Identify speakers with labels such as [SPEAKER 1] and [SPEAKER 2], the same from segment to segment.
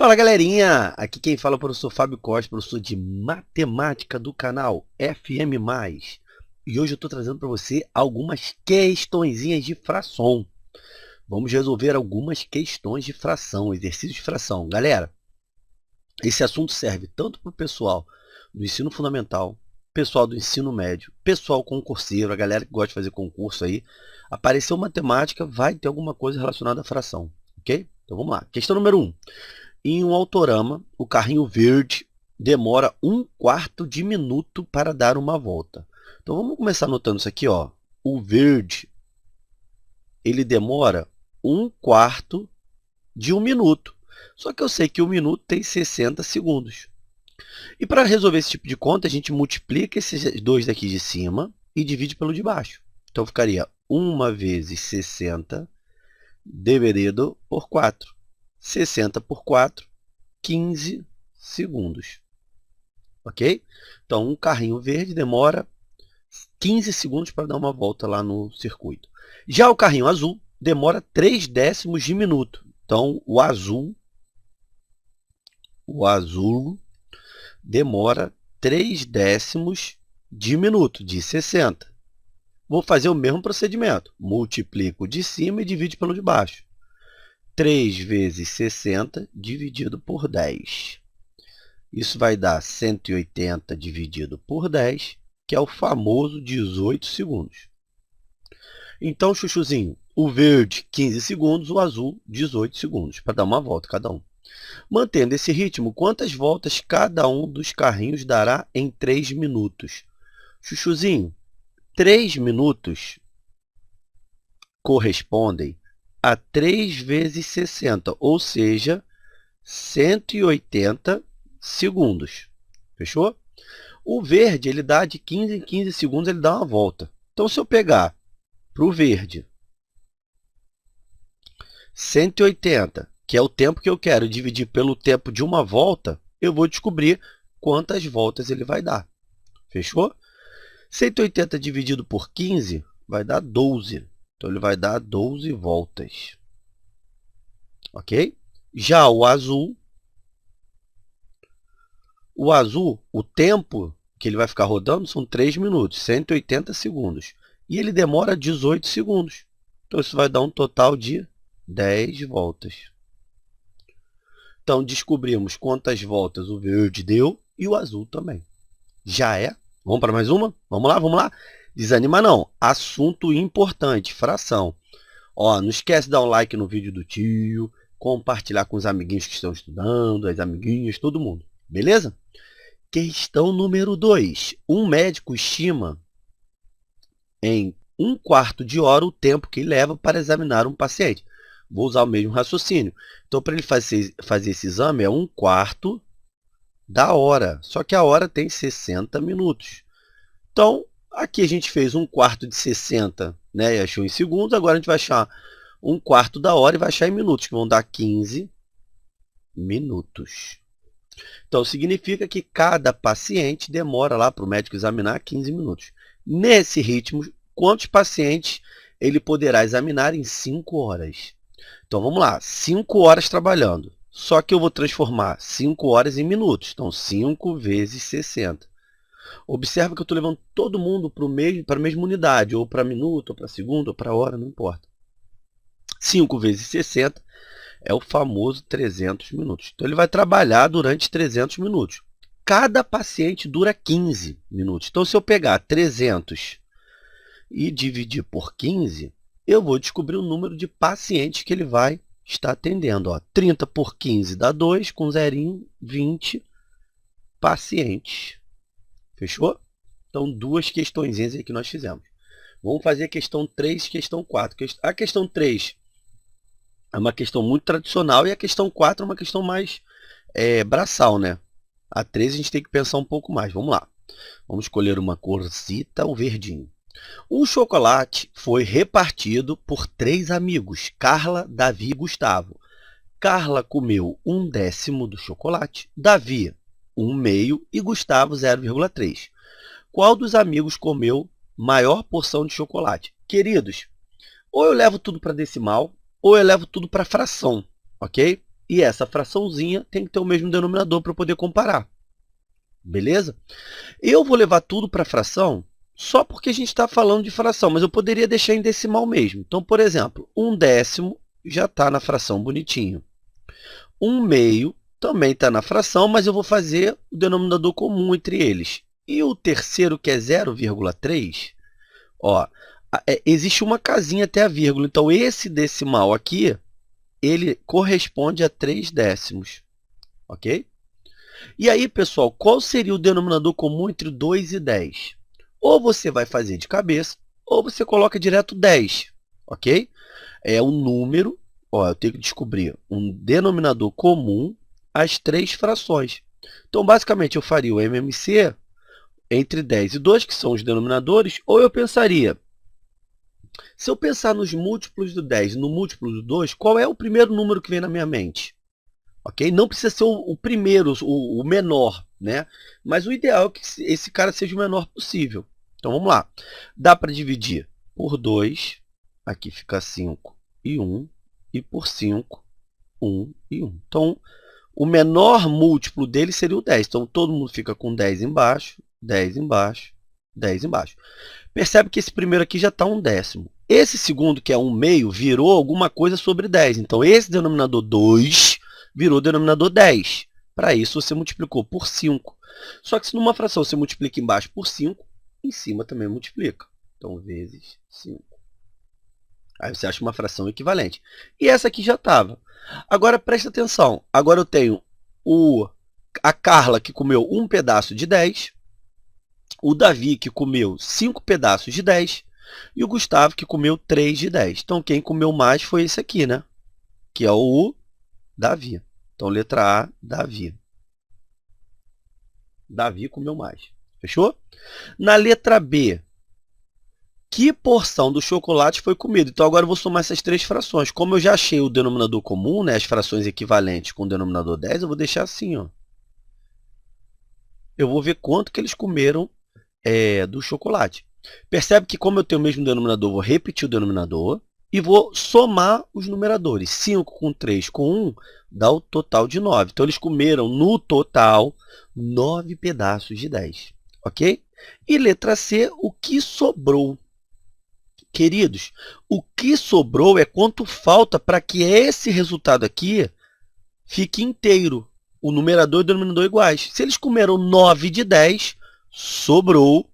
[SPEAKER 1] Fala galerinha, aqui quem fala é o professor Fábio Costa, professor de matemática do canal FM+. E hoje eu estou trazendo para você algumas questõezinhas de fração. Vamos resolver algumas questões de fração, exercícios de fração. Galera, esse assunto serve tanto para o pessoal do ensino fundamental, pessoal do ensino médio, pessoal concurseiro, a galera que gosta de fazer concurso aí. Apareceu matemática, vai ter alguma coisa relacionada à fração, ok? Então vamos lá. Questão número 1. Em um autorama, o carrinho verde demora 1/4 de minuto para dar uma volta. Então, vamos começar anotando isso aqui, ó. O verde, ele demora 1/4 de 1 minuto. Só que eu sei que 1 minuto tem 60 segundos. E para resolver esse tipo de conta, a gente multiplica esses dois daqui de cima e divide pelo de baixo. Então, ficaria 1 vezes 60 dividido por 4. 60 por 4, 15 segundos. Ok? Então, um carrinho verde demora 15 segundos para dar uma volta lá no circuito. Já o carrinho azul demora 3/10 de minuto. Então, o azul demora 3/10 de minuto, de 60. Vou fazer o mesmo procedimento. Multiplico de cima e divido pelo de baixo. 3 vezes 60 dividido por 10. Isso vai dar 180 dividido por 10, que é o famoso 18 segundos. Então, chuchuzinho, o verde 15 segundos, o azul 18 segundos, para dar uma volta cada um. Mantendo esse ritmo, quantas voltas cada um dos carrinhos dará em 3 minutos? Chuchuzinho, 3 minutos correspondem a 3 vezes 60, ou seja, 180 segundos. Fechou? O verde, ele dá de 15 em 15 segundos, ele dá uma volta. Então, se eu pegar para o verde 180, que é o tempo que eu quero, dividir pelo tempo de uma volta, eu vou descobrir quantas voltas ele vai dar. Fechou? 180 dividido por 15 vai dar 12. Então, ele vai dar 12 voltas. Ok? Já o azul, o tempo que ele vai ficar rodando são 3 minutos, 180 segundos. E ele demora 18 segundos. Então, isso vai dar um total de 10 voltas. Então, descobrimos quantas voltas o verde deu e o azul também. Já é? Vamos para mais uma? Vamos lá, vamos lá? Desanima não. Assunto importante, fração. Ó, não esquece de dar um like no vídeo do tio, compartilhar com os amiguinhos que estão estudando, as amiguinhas, todo mundo. Beleza? Questão número 2. Um médico estima em 1/4 de hora o tempo que leva para examinar um paciente. Vou usar o mesmo raciocínio. Então, para ele fazer esse exame, é 1/4 da hora. Só que a hora tem 60 minutos. Então, aqui a gente fez 1/4 de 60, né, e achou em segundos. Agora, a gente vai achar 1/4 da hora e vai achar em minutos, que vão dar 15 minutos. Então, significa que cada paciente demora lá para o médico examinar 15 minutos. Nesse ritmo, quantos pacientes ele poderá examinar em 5 horas? Então, vamos lá. 5 horas trabalhando. Só que eu vou transformar 5 horas em minutos. Então, 5 vezes 60. Observa que eu estou levando todo mundo para a mesma unidade, ou para minuto, ou para segundo, ou para hora, não importa. 5 vezes 60 é o famoso 300 minutos. Então, ele vai trabalhar durante 300 minutos. Cada paciente dura 15 minutos. Então, se eu pegar 300 e dividir por 15, eu vou descobrir o número de pacientes que ele vai estar atendendo. Ó, 30 por 15 dá 2, com zerinho, 20 pacientes. Fechou? Então, duas questõezinhas aí que nós fizemos. Vamos fazer a questão 3 e questão 4. A questão 3 é uma questão muito tradicional e a questão 4 é uma questão mais braçal, né? A 3 a gente tem que pensar um pouco mais. Vamos lá. Vamos escolher uma corzita, o verdinho. Um chocolate foi repartido por 3 amigos, Carla, Davi e Gustavo. Carla comeu 1/10 do chocolate, Davi 1/2 e Gustavo 0,3. Qual dos amigos comeu maior porção de chocolate? Queridos, ou eu levo tudo para decimal, ou eu levo tudo para fração, ok? E essa fraçãozinha tem que ter o mesmo denominador para poder comparar. Beleza? Eu vou levar tudo para fração só porque a gente está falando de fração, mas eu poderia deixar em decimal mesmo. Então, por exemplo, 1/10 já está na fração bonitinho. 1/2 também está na fração, mas eu vou fazer o denominador comum entre eles. E o terceiro, que é 0,3, ó, existe uma casinha até a vírgula. Então, esse decimal aqui, ele corresponde a 3/10, ok? E aí, pessoal, qual seria o denominador comum entre 2 e 10? Ou você vai fazer de cabeça, ou você coloca direto 10, ok? É um número, ó, eu tenho que descobrir um denominador comum às 3 frações. Então, basicamente, eu faria o MMC entre 10 e 2, que são os denominadores, ou eu pensaria, se eu pensar nos múltiplos do 10 e no múltiplo do 2, qual é o primeiro número que vem na minha mente? Ok? Não precisa ser o primeiro, o menor, né? Mas o ideal é que esse cara seja o menor possível. Então, vamos lá. Dá para dividir por 2, aqui fica 5 e 1, e por 5, 1 e 1. Então, o menor múltiplo dele seria o 10. Então, todo mundo fica com 10 embaixo, 10 embaixo, 10 embaixo. Percebe que esse primeiro aqui já está 1/10. Esse segundo, que é 1/2, virou alguma coisa sobre 10. Então, esse denominador 2 virou denominador 10. Para isso, você multiplicou por 5. Só que se numa fração você multiplica embaixo por 5, em cima também multiplica. Então, vezes 5. Aí você acha uma fração equivalente. E essa aqui já estava. Agora, presta atenção. Agora eu tenho a Carla, que comeu um pedaço de 10. O Davi, que comeu 5 pedaços de 10. E o Gustavo, que comeu 3 de 10. Então, quem comeu mais foi esse aqui, né? Que é o Davi. Então, letra A, Davi. Davi comeu mais. Fechou? Na letra B, que porção do chocolate foi comida? Então, agora eu vou somar essas 3 frações. Como eu já achei o denominador comum, né, as frações equivalentes com o denominador 10, eu vou deixar assim, ó. Eu vou ver quanto que eles comeram do chocolate. Percebe que, como eu tenho o mesmo denominador, eu vou repetir o denominador e vou somar os numeradores. 5 com 3 com 1 dá o total de 9. Então, eles comeram, no total, 9 pedaços de 10. Ok? E letra C, o que sobrou? Queridos, o que sobrou é quanto falta para que esse resultado aqui fique inteiro. O numerador e o denominador iguais. Se eles comeram 9 de 10, sobrou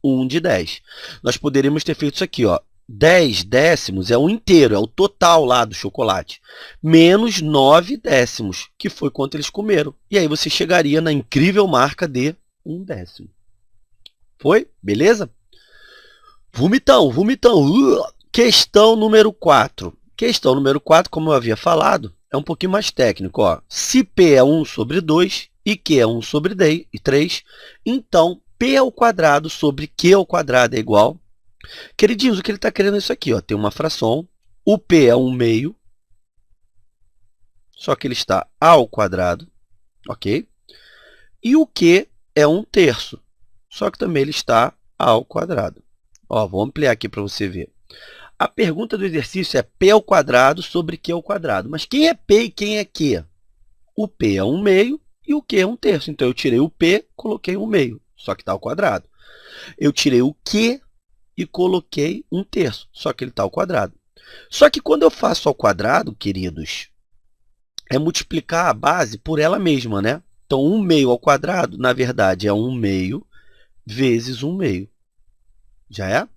[SPEAKER 1] 1 de 10. Nós poderíamos ter feito isso aqui, ó. 10 décimos é o inteiro, é o total lá do chocolate, menos 9 décimos, que foi quanto eles comeram. E aí você chegaria na incrível marca de 1/10. Foi? Beleza? Vomitão, vomitão. Questão número 4. Questão número 4, como eu havia falado, é um pouquinho mais técnico. Ó. Se P é 1 sobre 2 e Q é 1 sobre 3, então P ao quadrado sobre Q ao quadrado é igual. Queridinhos, o que ele está querendo é isso aqui. Ó. Tem uma fração, o P é 1/2, só que ele está ao quadrado, ok? E o Q é 1/3, só que também ele está ao quadrado. Ó, vou ampliar aqui para você ver. A pergunta do exercício é P ao quadrado sobre Q ao quadrado. Mas quem é P e quem é Q? O P é 1/2 e o Q é 1/3. Então, eu tirei o P, coloquei 1/2, só que está ao quadrado. Eu tirei o Q e coloquei 1/3, só que ele está ao quadrado. Só que quando eu faço ao quadrado, queridos, é multiplicar a base por ela mesma, né? Então, 1/2 ao quadrado, na verdade, é 1/2 vezes 1/2. Já é?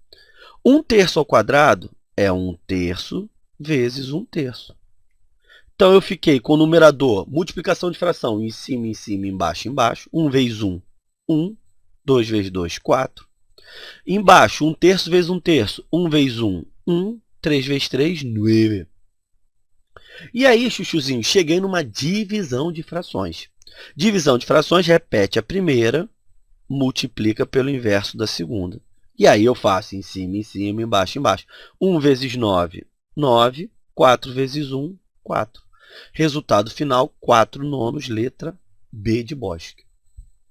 [SPEAKER 1] 1/3 ao quadrado é 1/3 vezes 1/3. Então, eu fiquei com o numerador, multiplicação de fração, em cima, embaixo, embaixo. 1 vezes 1, 1. 2 vezes 2, 4. Embaixo, 1/3 vezes 1/3. 1 vezes 1, 1. 3 vezes 3, 9. E aí, chuchuzinho, cheguei numa divisão de frações. Divisão de frações, repete a primeira, multiplica pelo inverso da segunda. E aí eu faço em cima, embaixo, embaixo. 1 vezes 9, 9. 4 vezes 1, 4. Resultado final, 4/9, letra B de Bosque.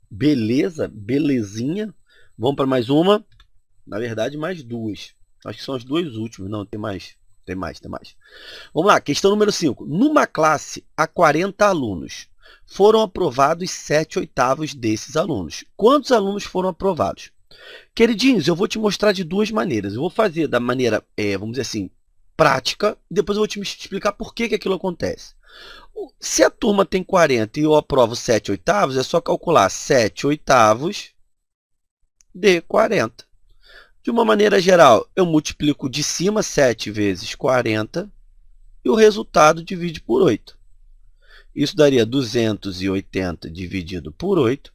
[SPEAKER 1] Beleza? Belezinha? Vamos para mais uma? Na verdade, mais duas. Acho que são as duas últimas. Não, tem mais Tem mais, tem mais. Vamos lá, questão número 5. Numa classe, há 40 alunos. Foram aprovados 7/8 desses alunos. Quantos alunos foram aprovados? Queridinhos, eu vou te mostrar de duas maneiras. Eu vou fazer da maneira, vamos dizer assim, prática, e depois eu vou te explicar por que aquilo acontece. Se a turma tem 40 e eu aprovo 7/8, é só calcular 7/8 de 40. De uma maneira geral, eu multiplico de cima 7 vezes 40 e o resultado divide por 8. Isso daria 280 dividido por 8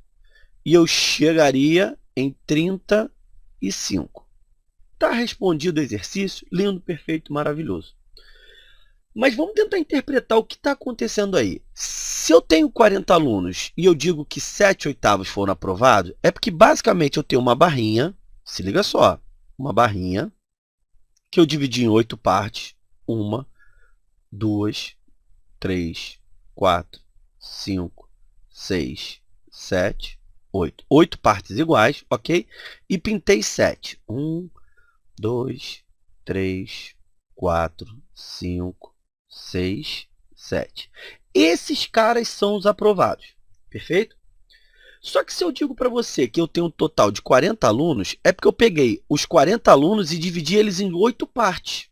[SPEAKER 1] e eu chegaria em 35. Está respondido o exercício, lindo, perfeito, maravilhoso. Mas vamos tentar interpretar o que está acontecendo aí. Se eu tenho 40 alunos e eu digo que 7/8 foram aprovados, é porque basicamente eu tenho uma barrinha, se liga só, uma barrinha que eu dividi em 8 partes. 1, 2, 3, 4, 5, 6, 7, 8. 8 partes iguais, ok? E pintei 7. 1, 2, 3, 4, 5, 6, 7. Esses caras são os aprovados, perfeito? Só que se eu digo para você que eu tenho um total de 40 alunos, é porque eu peguei os 40 alunos e dividi eles em 8 partes,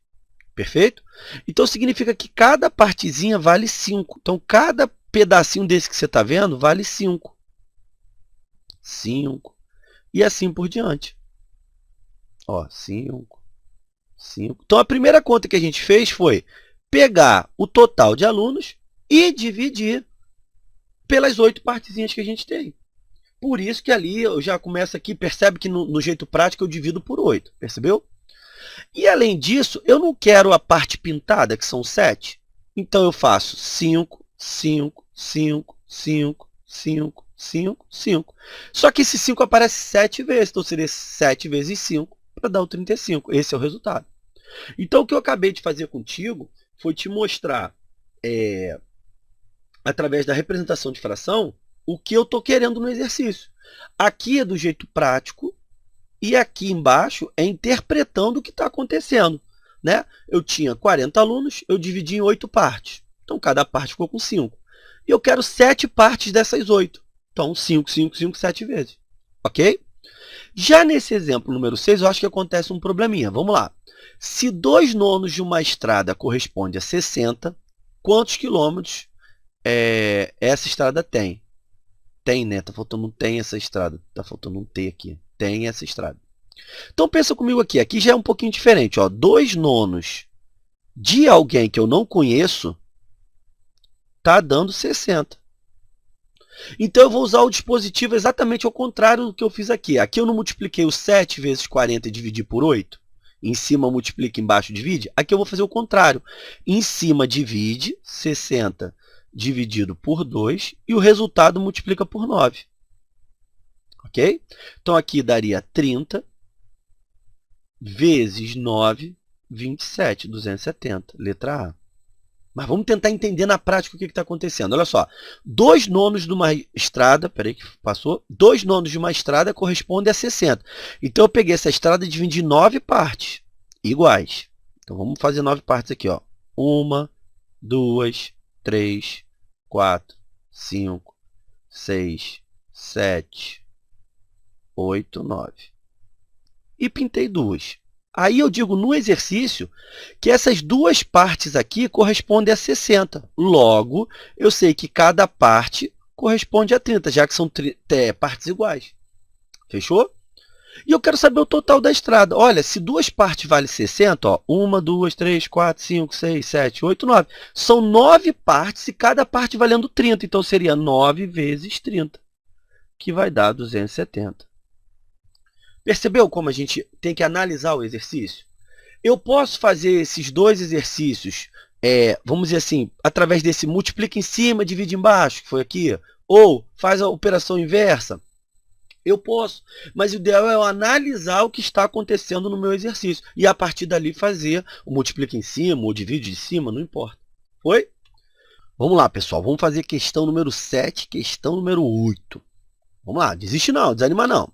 [SPEAKER 1] perfeito? Então, significa que cada partezinha vale 5. Então, cada pedacinho desse que você está vendo vale 5. 5. E assim por diante. Ó, 5, 5. Então, a primeira conta que a gente fez foi pegar o total de alunos e dividir pelas 8 partezinhas que a gente tem. Por isso que ali eu já começo aqui, percebe que no jeito prático eu divido por 8, percebeu? E além disso, eu não quero a parte pintada, que são 7. Então, eu faço 5, 5, 5, 5, 5, 5, 5. Só que esse 5 aparece 7 vezes, então seria 7 vezes 5 para dar o 35. Esse é o resultado. Então, o que eu acabei de fazer contigo foi te mostrar, através da representação de fração, o que eu estou querendo no exercício. Aqui é do jeito prático e aqui embaixo é interpretando o que está acontecendo, né? Eu tinha 40 alunos, eu dividi em 8 partes. Então, cada parte ficou com 5. E eu quero 7 partes dessas 8. Então, 5, 5, 5, 7 vezes. Ok? Já nesse exemplo número 6, eu acho que acontece um probleminha. Vamos lá. Se 2/9 de uma estrada corresponde a 60, quantos quilômetros essa estrada tem? Tem, né? Está faltando um tem essa estrada. Está faltando um T aqui. Tem essa estrada. Então, pensa comigo aqui. Aqui já é um pouquinho diferente. 2/9 de alguém que eu não conheço está dando 60. Então, eu vou usar o dispositivo exatamente ao contrário do que eu fiz aqui. Aqui eu não multipliquei o 7 vezes 40 e dividi por 8. Em cima multiplica, embaixo divide. Aqui eu vou fazer o contrário. Em cima divide 60 dividido por 2 e o resultado multiplica por 9. Ok? Então, aqui daria 30 vezes 9, 27, 270, letra A. Mas vamos tentar entender na prática o que está acontecendo. Olha só, 2/9 de uma estrada, peraí que passou, 2/9 de uma estrada corresponde a 60. Então, eu peguei essa estrada e dividi em 9 partes iguais. Então, vamos fazer 9 partes aqui. 1, 2, 3, 4, 5, 6, 7, 8, 9. E pintei 2. Aí eu digo no exercício que essas 2 partes aqui correspondem a 60. Logo, eu sei que cada parte corresponde a 30, já que são partes iguais. Fechou? E eu quero saber o total da estrada. Olha, se 2 partes valem 60, 1, 2, 3, 4, 5, 6, 7, 8, 9. São 9 partes e cada parte valendo 30. Então, seria 9 vezes 30, que vai dar 270. Percebeu como a gente tem que analisar o exercício? Eu posso fazer esses 2 exercícios, vamos dizer assim, através desse multiplica em cima, divide embaixo, que foi aqui, ou faz a operação inversa. Eu posso, mas o ideal é eu analisar o que está acontecendo no meu exercício e, a partir dali, fazer o multiplica em cima, ou divide de cima, não importa. Foi? Vamos lá, pessoal. Vamos fazer questão número 7, questão número 8. Vamos lá, desiste não, desanima não.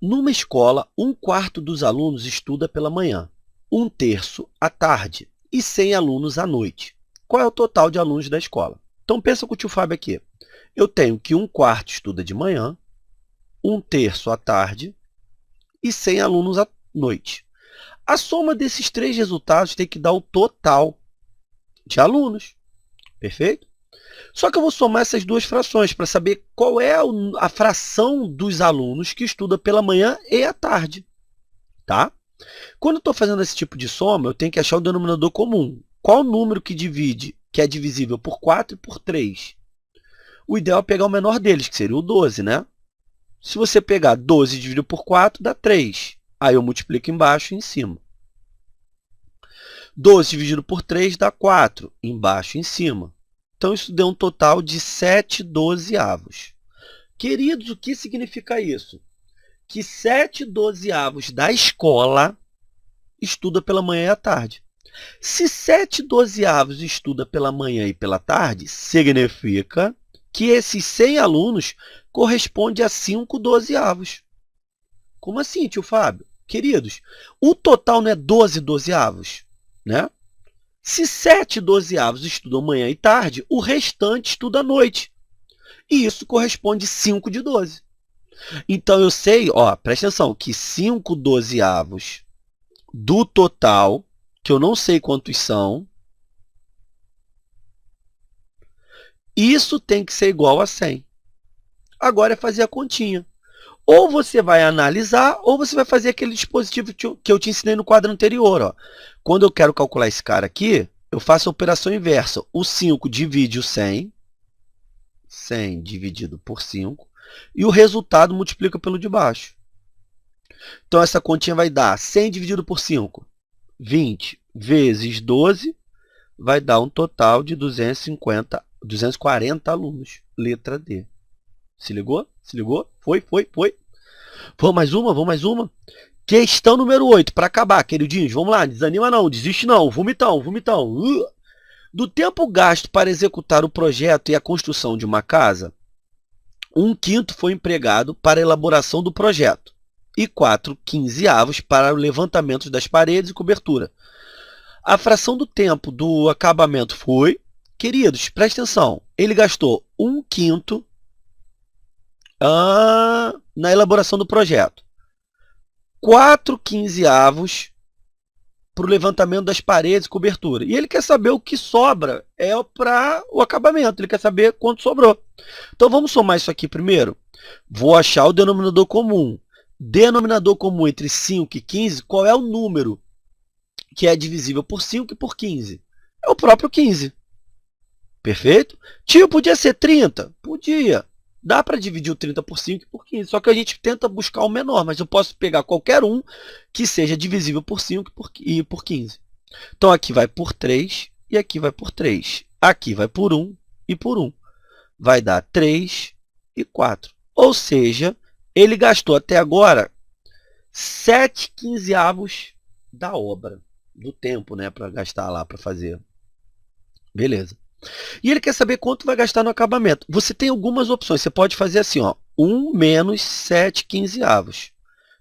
[SPEAKER 1] Numa escola, 1/4 dos alunos estuda pela manhã. 1 terço à tarde e 100 alunos à noite. Qual é o total de alunos da escola? Então, pensa com o tio Fábio aqui. Eu tenho que 1/4 estuda de manhã, 1 terço à tarde e 100 alunos à noite. A soma desses três resultados tem que dar o total de alunos. Perfeito? Só que eu vou somar essas duas frações para saber qual é a fração dos alunos que estuda pela manhã e à tarde. Tá? Quando eu estou fazendo esse tipo de soma, eu tenho que achar o denominador comum. Qual o número que divide, que é divisível por 4 e por 3? O ideal é pegar o menor deles, que seria o 12, né? Se você pegar 12 dividido por 4, dá 3. Aí eu multiplico embaixo e em cima. 12 dividido por 3 dá 4, embaixo e em cima. Então, isso deu um total de 7/12. Queridos, o que significa isso? Que 7/12 da escola estuda pela manhã e à tarde. Se 7/12 estuda pela manhã e pela tarde, significa que esses 100 alunos correspondem a 5/12. Como assim, tio Fábio? Queridos, o total não é 12/12, né? Se 7/12 estudam manhã e tarde, o restante estuda à noite. E isso corresponde a 5/12. Então, eu sei, presta atenção, que 5/12 do total, que eu não sei quantos são, isso tem que ser igual a 100. Agora é fazer a continha. Ou você vai analisar, ou você vai fazer aquele dispositivo que eu te ensinei no quadro anterior. Quando eu quero calcular esse cara aqui, eu faço a operação inversa. O 5 divide o 100, 100 dividido por 5, e o resultado multiplica pelo de baixo. Então, essa continha vai dar 100 dividido por 5, 20 vezes 12, vai dar um total de 240 alunos. Letra D. Se ligou? Se ligou? Foi. Vamos mais uma? Questão número 8, para acabar, queridinhos. Vamos lá, desanima não, desiste não. Vomitão. Do tempo gasto para executar o projeto e a construção de uma casa, 1/5 foi empregado para a elaboração do projeto e 4/15 para o levantamento das paredes e cobertura. A fração do tempo do acabamento foi... Queridos, presta atenção. Ele gastou 1/5 na elaboração do projeto. 4/15 para o levantamento das paredes e cobertura. E ele quer saber o que sobra para o acabamento. Ele quer saber quanto sobrou. Então, vamos somar isso aqui primeiro. Vou achar o denominador comum. Denominador comum entre 5 e 15, qual é o número que é divisível por 5 e por 15? É o próprio 15. Perfeito? Tio, podia ser 30? Podia. Dá para dividir o 30 por 5 e por 15, só que a gente tenta buscar o menor, mas eu posso pegar qualquer um que seja divisível por 5 e por 15. Então, aqui vai por 3 e aqui vai por 3. Aqui vai por 1 e por 1. Vai dar 3 e 4. Ou seja, ele gastou até agora 7/15 da obra, do tempo, né, para gastar lá, para fazer. Beleza. E ele quer saber quanto vai gastar no acabamento. Você tem algumas opções. Você pode fazer assim, 1 menos 7/15.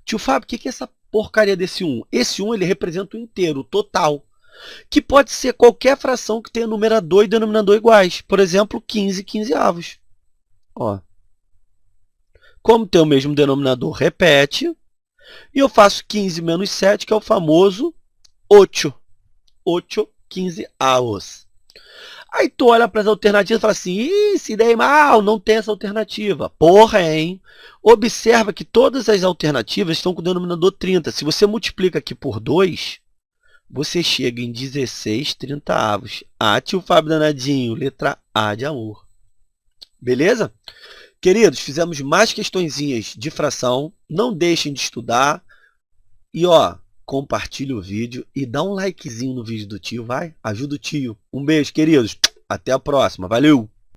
[SPEAKER 1] Tio Fábio, o que é essa porcaria desse 1? Esse 1 ele representa o inteiro, o total, que pode ser qualquer fração que tenha numerador e denominador iguais. Por exemplo, 15/15. Como tem o mesmo denominador, repete. E eu faço 15 menos 7, que é o famoso 8. 8/15. Aí tu olha para as alternativas e fala assim, ih, se dei mal, não tem essa alternativa. Porém, observa que todas as alternativas estão com o denominador 30. Se você multiplica aqui por 2, você chega em 16/30. Tio Fábio danadinho, letra A de amor. Beleza? Queridos, fizemos mais questõezinhas de fração. Não deixem de estudar. E, compartilhe o vídeo e dá um likezinho no vídeo do tio, vai? Ajuda o tio. Um beijo, queridos. Até a próxima. Valeu!